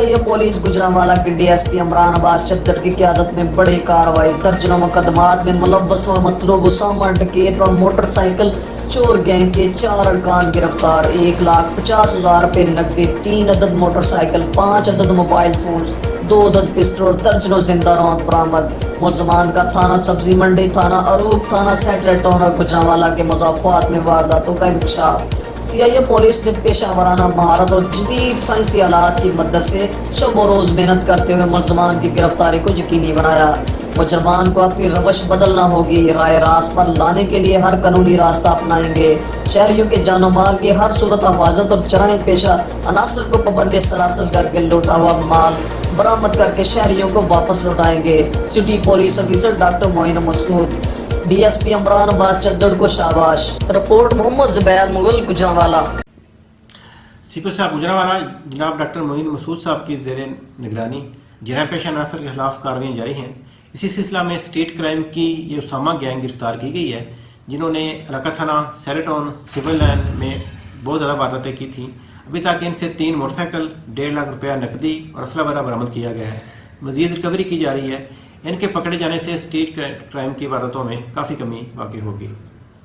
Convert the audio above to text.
CIA police Gujranwala के DSP Imran Abbas चद्दर की क़यादत में बड़ी कार्रवाई, दर्जनों मुकदमात में मुलव्वस व मतलूब उसामा डकैत व मोटरसाइकिल चोर गैंग के 4 अरकान गिरफ्तार। 1,50,000 रुपये नकदी, 3 अदद मोटरसाइकिल, 5 अदद मोबाइल फोन, 2 अदद पिस्टल, दर्जनों जिंदा रौंद बरामद। मुलजमान का थाना सब्जी मंडी, थाना अरूब, थाना सैटेलाइट टाउन और गुजरांवाला के मुज़ाफ़ात में वारदातों का इंकशाफ। CIA पुलिस ने पेशा वाराना महारत और जदीद साइंसी आलात की मदद से शब व रोज मेहनत करते हुए मुलजमान की गिरफ्तारी को यकीनी बनाया। मुजरमान को अपनी रवश बदलना होगी, राय रास्त पर लाने के लिए हर कानूनी रास्ता अपनाएंगे। शहरियों के जानो माल की हर सूरत हिफाजत और जराइम पेशा अनासर को पाबंदी सलासल करके लूटा हुआ माल बरामद करके शहरियों को वापस लौटाएंगे। City police officer doctor Moin Masood, DSP Imran Abbas Chaddar को शाबाश। रिपोर्ट मोहम्मद जुबैर मुगल गुजरांवाला। सीपी साहब गुजरांवाला जनाब डॉक्टर मोइन मसूद साहब की ज़ेर निगरानी जराइम पेशा अनासर के खिलाफ कार्रवाई जारी हैं। इसी सिलसिला में स्टेट क्राइम की ये उसामा गैंग गिरफ्तार की गई है, जिन्होंने इलाका थाना सैरेटाउन सिविल लाइन में बहुत ज़्यादा वारदातें की थी। अभी तक इनसे 3 मोटरसाइकिल, 1.5 लाख रुपया नकदी और असला वगैरह बरामद किया गया है। मजीद रिकवरी की जा रही है। इनके पकड़े जाने से स्टेट क्राइम की वारदातों में काफ़ी कमी वाक़ई होगी।